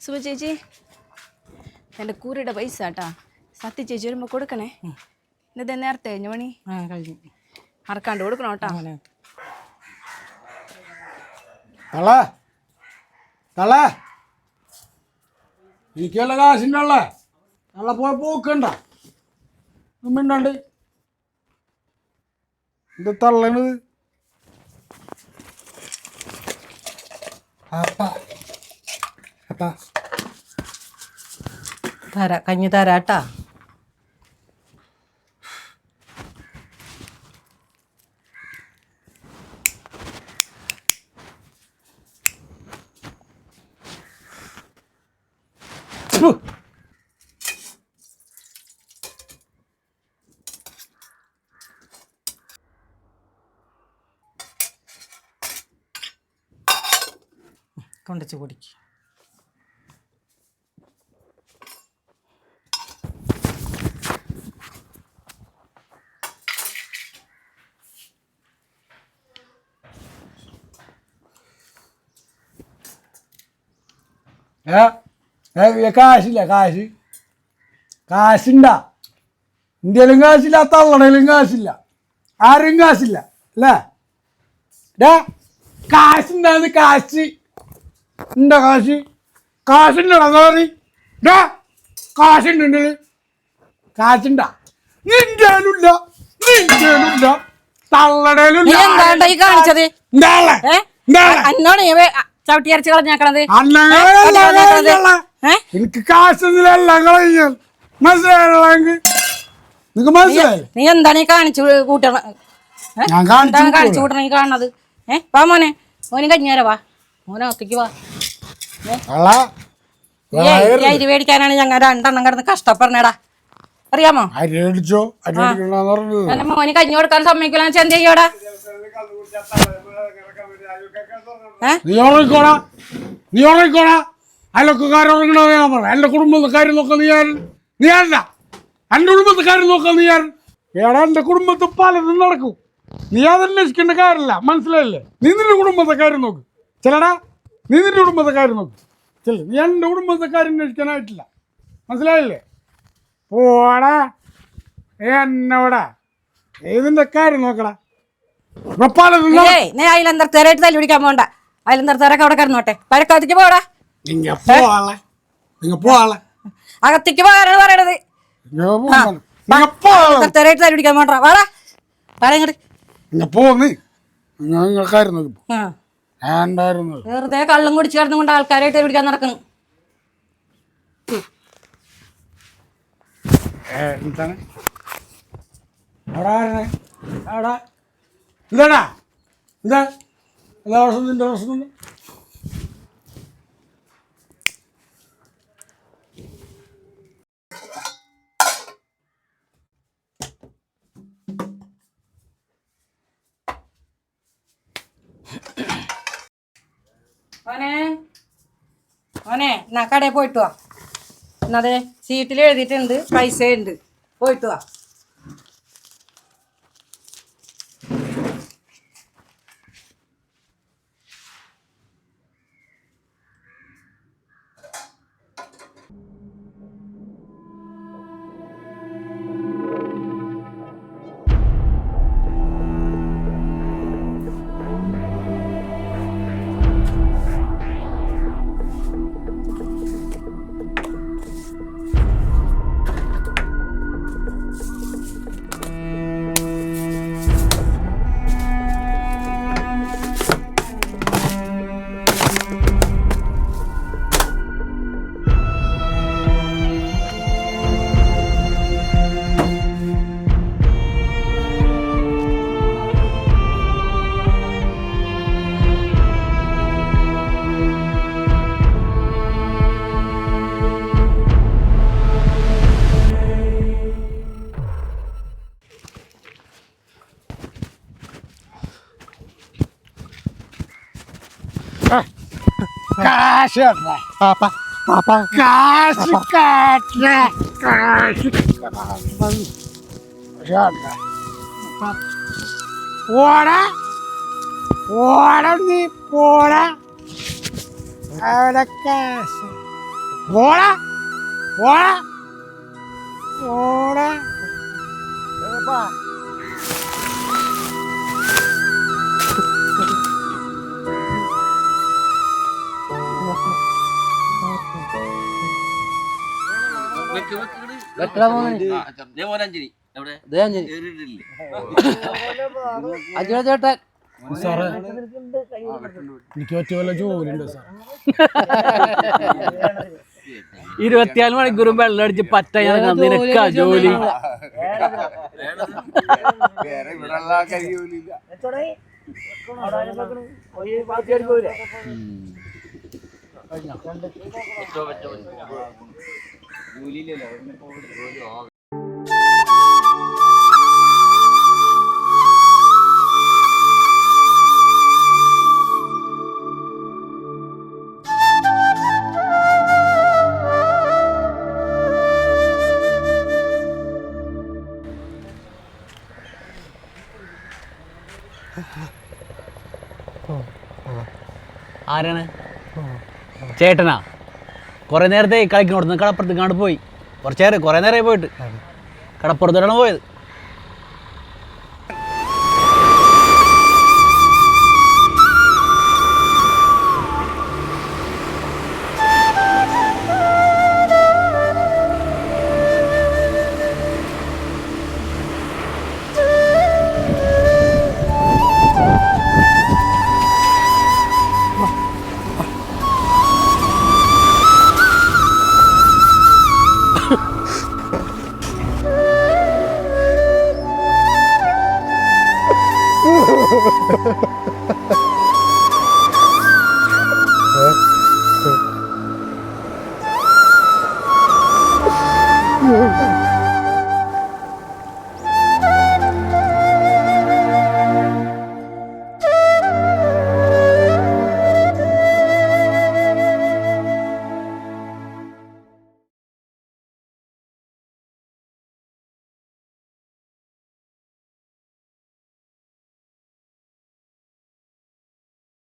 സുബ ചേച്ചി എൻ്റെ കൂരയുടെ പൈസ കേട്ടാ സത്യ ചേച്ചി വരുമ്പോൾ കൊടുക്കണേ. ഇന്നത്തെ നേരത്തെ കഴിഞ്ഞ മണി കഴിഞ്ഞു മറക്കാണ്ട് കൊടുക്കണം കേട്ടാ. എനിക്കുള്ള കാശിൻ്റെ ഉള്ളേ നാളെ പോയി പോക്കണ്ട മിണ്ടാണ്ട് ഇത് തള്ളണത്. തരാ കഞ്ഞി തരാട്ടാ. കൊണ്ടച്ച് കുടിക്ക്. കാശില്ല കാശുണ്ടാ ഇന്ത്യയിലും കാശില്ല തള്ളണയിലും കാശില്ല ആരും കാശില്ല അല്ലേ കാശുണ്ടാന്ന് കാശ് ഉണ്ടാ കാശുണ്ടടാ സോറി കാശുണ്ട് കാശുണ്ടാ നിന്റേലുമില്ല തള്ളടയിലും കാണിച്ചത് ചവിട്ടിയരച്ച് കളഞ്ഞാക്കണത് എനിക്ക് കാശൊന്നുമില്ല കളഞ്ഞാൽ മനസ്സിലായെങ്കിൽ നിനക്ക് മനസ്സിലായി. നീ എന്താണ് ഈ കാണിച്ചു കൂട്ടണ കാണിച്ചു കൂട്ടണ ഈ കാണുന്നത്? വാ മോനെ, മോന് കഞ്ഞേര വാ മോനെ ഒത്തേക്ക് വാ. അരി മേടിക്കാനാണ് ഞങ്ങൾ രണ്ടെണ്ണം കിടന്ന് കഷ്ടപ്പെടണേടാ അറിയാമോ? മോന് കഞ്ഞി കൊടുക്കാൻ സമ്മതിക്കില്ല എന്ത് ചെയ്യോടാ? നീ ഉറങ്ങിക്കോടാ അയലൊക്കെക്കാരുറങ്ങണോ ഞാൻ പറ. എന്റെ കുടുംബത്തെ കാര്യം നോക്കാൻ നീയല്ല എന്റെ കുടുംബത്തെ കാര്യം നോക്കാൻ ഏടാ എന്റെ കുടുംബത്തിൽ പലതും നടക്കും. നീ അതന്വേഷിക്കേണ്ട കാര്യമില്ല മനസ്സിലായില്ലേ? നീ നിന്റെ കുടുംബത്തെ കാര്യം നോക്ക് ചിലടാ. നീ നിന്റെ കുടുംബത്തെ കാര്യം നോക്ക് ചില. നീ എൻ്റെ കുടുംബത്തെ കാര്യം അന്വേഷിക്കാനായിട്ടില്ല മനസ്സിലായില്ലേ? പോടാ എന്നോടാ ഏതിൻ്റെ കാര്യം നോക്കടാ. അയിലെന്തരത്തേരായിട്ട് തല്ലി പിടിക്കാൻ പോകണ്ട. അയിലെന്തരത്തേരൊക്കെ അവിടെ കിടന്നോട്ടെ. പരക്കകത്തേക്ക് പോടാ. അകത്തേക്ക് പോകാനാണ് പറയണത്. തേരായിട്ട് തല്ലി പിടിക്കാൻ പോണ്ടാ. വാടാ പറയങ്ങട് വെറുതെ കള്ളും കുടിച്ച് കിടന്നുകൊണ്ട് ആൾക്കാരായിട്ട് പിടിക്കാൻ നടക്കുന്നു. എന്താടാ എന്താ എല്ലാ വർഷവും നിന്റെ വർഷം ഓനെ എന്നാ കടയിൽ പോയിട്ട് വാ. എന്നതെ സീറ്റിൽ എഴുതിയിട്ടുണ്ട് പൈസ ഉണ്ട്. പോയിട്ട് വാ. കാശ് കാശ് പോടാ പോടാ നീ പോടാ അവിടെ കാശ് ഓടാ ഓടാ ഓടാ ചേട്ടൻ സാറേ എനിക്ക് പറ്റിയ വല്ല ജോലിയുണ്ട് സാർ 24 മണിക്കൂറും വെള്ളം അടിച്ച് പറ്റ നിനക്കാ ജോലി. ആരാണ്? ചേട്ടനാ? കുറേ നേരത്തെ കളിക്കണോടുന്ന് കടപ്പുറത്ത് കാണാണ്ട് പോയി. കുറേ നേരമായി പോയിട്ട് കടപ്പുറത്തോടാണ് പോയത്. Oh